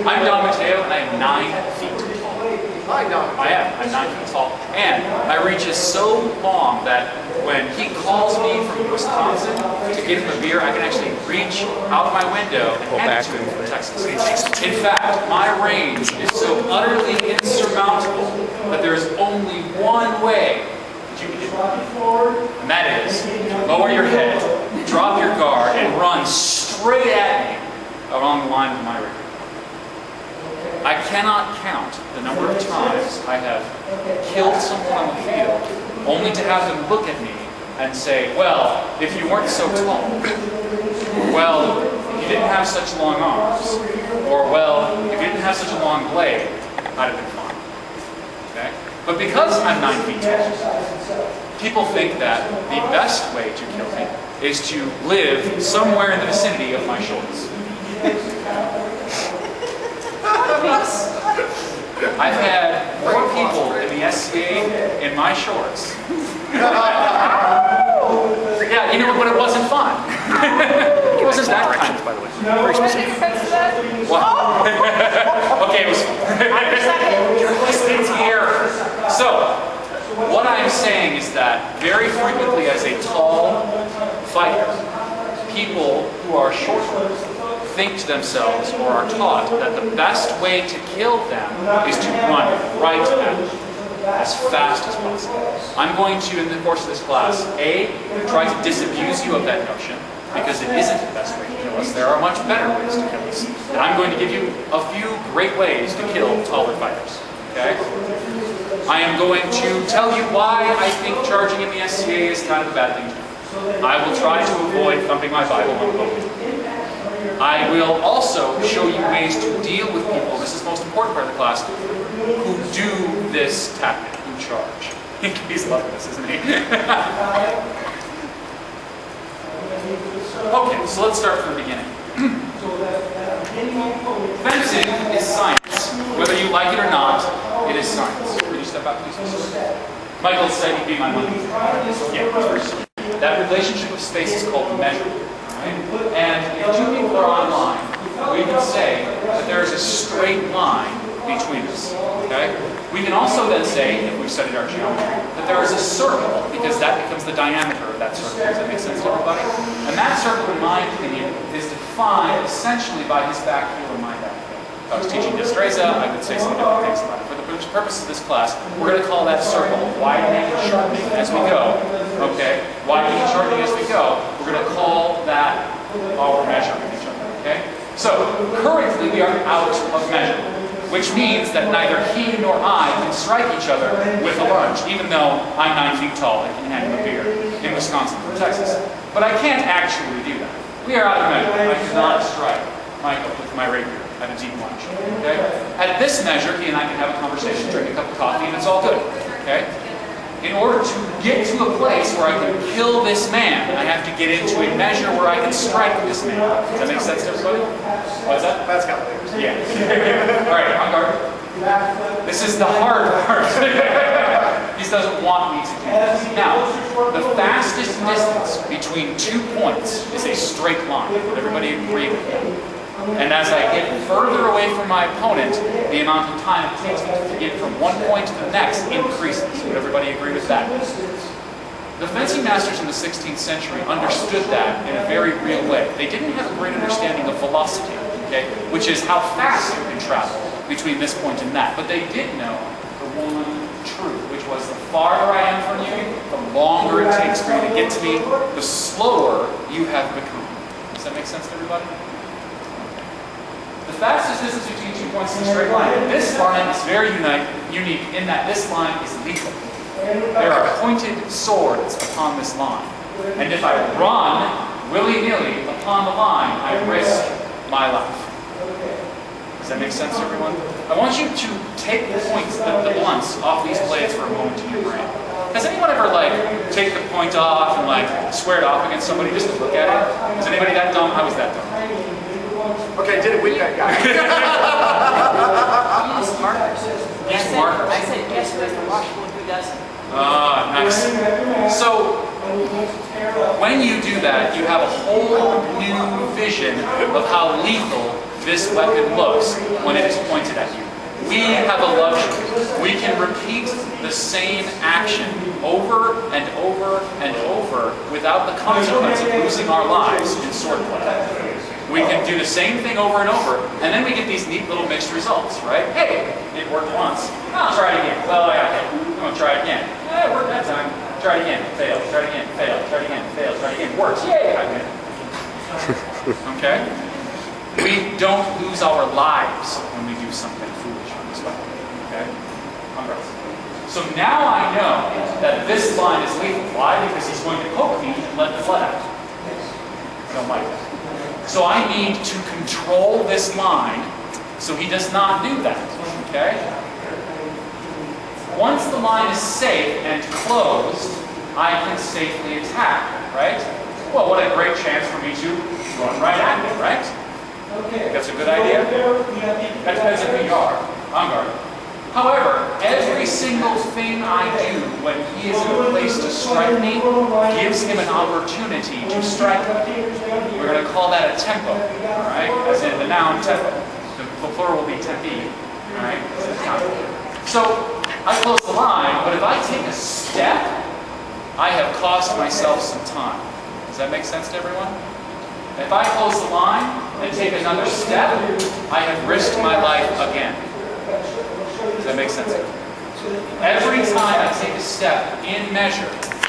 I'm Don Mateo, and I am 9 feet tall. Hi, Don. I am. I'm 9 feet tall. And my reach is so long that when he calls me from Wisconsin to get him a beer, I can actually reach out my window and hand it to him from Texas. In fact, my range is so utterly insurmountable that there is only one way that you can get it. And that is to lower your head, drop your guard, and run straight at me along the line of my rapier. I cannot count the number of times I have killed someone on the field only to have them look at me and say, well, if you weren't so tall, well, if you didn't have such long arms, or well, if you didn't have such a long blade, I'd have been fine. Okay? But because I'm 9 feet tall, people think that the best way to kill me is to live somewhere in the vicinity of my shorts. I've had more people in the SCA in my shorts. Yeah, you know, but it wasn't fun. It wasn't that kind of, by the way. Very specific. What? Okay, it was. It's here. So, what I'm saying is that very frequently, as a tall fighter, people who are shorter think to themselves or are taught that the best way to kill them is to run right at them as fast as possible. I'm going to, in the course of this class, A, try to disabuse you of that notion, because it isn't the best way to kill us. There are much better ways to kill us. And I'm going to give you a few great ways to kill taller fighters. Okay? I am going to tell you why I think charging in the SCA is kind of a bad thing to do. I will try to avoid thumping my Bible on the boat. I will also show you ways to deal with people, this is the most important part of the class, who do this tactic, who charge. He's loving this, isn't he? Okay, so let's start from the beginning. Fencing is science. Whether you like it or not, it is science. Could you step out, please? Michael said he'd be my money. Yeah, first. That relationship of space is called measurement. And if two people are online, we can say that there is a straight line between us. Okay? We can also then say, if we've studied our geometry, that there is a circle, because that becomes the diameter of that circle. Does that make sense to everybody? And that circle, in my opinion, is defined essentially by his back heel and my back heel. If I was teaching Destreza, I would say some different things about it. For the purpose of this class, we're going to call that circle widening and shortening as we go. Okay? Widening and shortening as we go. We're going to call that our measure of each other. Okay? So, currently we are out of measurement, which means that neither he nor I can strike each other with a lunge, even though I'm 9 feet tall and can hand him a beer in Wisconsin or Texas. But I can't actually do that. We are out of measurement. I cannot strike Michael with my rapier at a deep lunge. Okay? At this measure, he and I can have a conversation, drink a cup of coffee, and it's all good. Okay? In order to get to a place where I can kill this man, I have to get into a measure where I can strike this man. Does that make sense to everybody? What's that? That's got layers. Yeah. All right, on guard. This is the hard part. He doesn't want me to do this. Now, the fastest distance between 2 points is a straight line. Would everybody agree with that? And as I get further away from my opponent, the amount of time it takes me to get from one point to the next increases. Would everybody agree with that? The fencing masters in the 16th century understood that in a very real way. They didn't have a great understanding of velocity, okay, which is how fast you can travel between this point and that. But they did know the one truth, which was the farther I am from you, the longer it takes for you to get to me, the slower you have become. Does that make sense to everybody? The fastest distance between 2 points in a straight line. And this line is very unique in that this line is lethal. There are pointed swords upon this line. And if I run willy-nilly upon the line, I risk my life. Does that make sense to everyone? I want you to take the points, the blunts off these blades for a moment in your brain. Has anyone ever take the point off and square it off against somebody just to look at it? Is anybody that dumb? I was that dumb. Okay, did it with that guy. Use markers. Use markers. I said guess who has the washable and who doesn't. Ah, nice. So, when you do that, you have a whole new vision of how lethal this weapon looks when it we have a luxury. We can repeat the same action over and over and over without the consequence of losing our lives in swordplay. We can do the same thing over and over, and then we get these neat little mixed results, right? Hey, it worked once. I'll try it again. Well, I got it. I'm going to try it again. It worked that time. Try it again. Fail. Try it again. Fail. Try it again. Fail. Try it again. Works. Yay! I win. Okay? We don't lose our lives when we do something foolish on this way. Okay? Congrats. So now I know that this line is lethal. Why? Because he's going to poke me and let the blood out. I don't like that. So I need to control this line so he does not do that. Okay? Once the line is safe and closed, I can safely attack, right? Well, what a great chance for me to run right at him, right? That's a good idea? That depends on who you are. I'm guarded. However, every single thing I do when he is in a place to strike me gives him an opportunity to strike me. We're going to call that a tempo, all right? As in the noun tempo. The plural will be tempi, all right? So I close the line, but if I take a step, I have cost myself some time. Does that make sense to everyone? If I close the line and take another step, I have risked my life again. Does that make sense? Every time I take a step in measure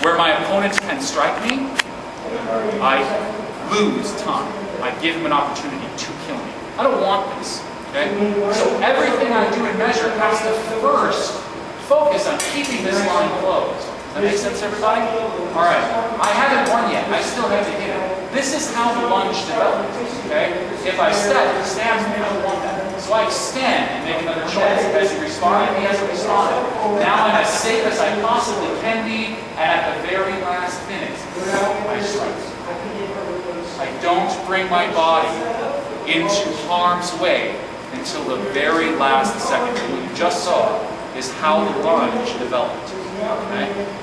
where my opponent can strike me, I lose time. I give him an opportunity to kill me. I don't want this. Okay? So everything I do in measure has to first focus on keeping this line closed. Does that make sense, everybody? All right. I haven't won yet. I still have to hit him. This is how the lunge develops. Okay? If I step, he stabs me. I don't want that. So I extend and make another choice. Has he responded? He hasn't responded. Now I'm as safe as I possibly can be, and at the very last minute, I strike. I don't bring my body into harm's way until the very last second. What you just saw is how the lunge developed. Okay?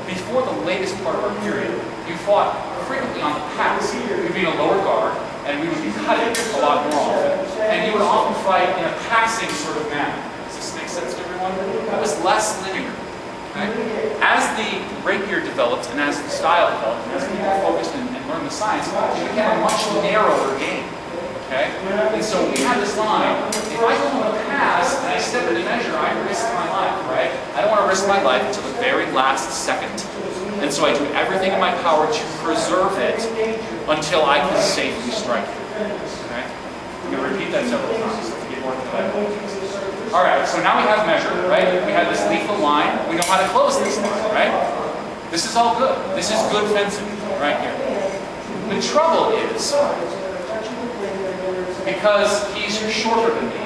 Before the latest part of our period, you fought frequently on the pass. You'd be in a lower guard, and we would be cutting a lot more often. And you would often fight in a passing sort of manner. Does this make sense to everyone? That was less linear. Okay? As the rapier developed, and as the style developed, and as people focused and learned the science, it became a much narrower game. Okay? And so we have this line, if I go on a pass and I step into measure, I risk my life, right? I don't want to risk my life until the very last second. And so I do everything in my power to preserve it until I can safely strike it. Okay? I'm going to repeat that several times to get more into that. All right, so now we have measure, right? We have this lethal line. We know how to close this line, right? This is all good. This is good fencing right here. The trouble is, because he's shorter than me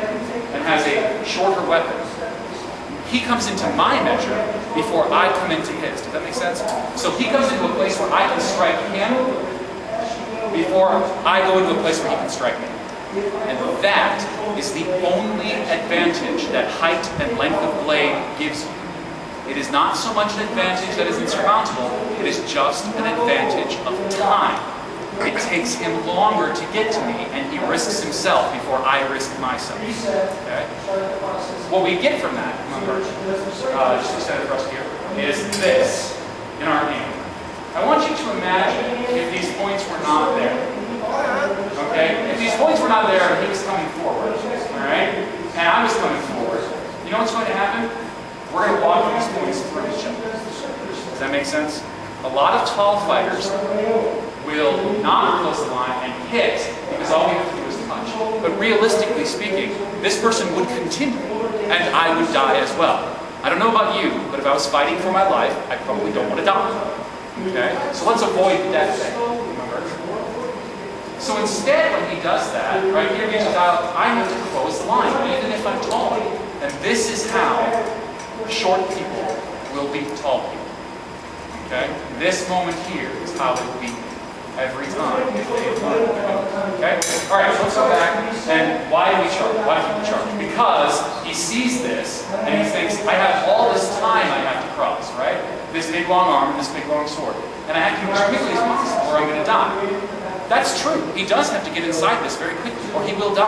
and has a shorter weapon, he comes into my measure before I come into his. Does that make sense? So he comes into a place where I can strike him before I go into a place where he can strike me. And that is the only advantage that height and length of blade gives you. It is not so much an advantage that is insurmountable, it is just an advantage of time. It takes him longer to get to me, and he risks himself before I risk myself. Okay? What we get from that, remember, just extended for us here, is this in our game. I want you to imagine if these points were not there. Okay? If these points were not there and he was coming forward, all right, and I was coming forward, you know what's going to happen? We're going to walk these points through each other. Does that make sense? A lot of tall fighters will not close the line and hit because all we have to do is touch. But realistically speaking, this person would continue and I would die as well. I don't know about you, but if I was fighting for my life, I probably don't want to die. Okay? So let's avoid the death thing. Remember? So instead, when he does that, right here he's out, I have to close the line, even if I'm tall. And this is how short people will beat tall people. Okay? This moment here is how they will beat me every time if they learn. Okay? Alright, so let's go back. And why do we charge? Why do people charge? Because he sees this and he thinks, I have all this time I have to cross, right? This big long arm and this big long sword. And I have to do it as quickly as possible or I'm going to die. That's true. He does have to get inside this very quickly or he will die.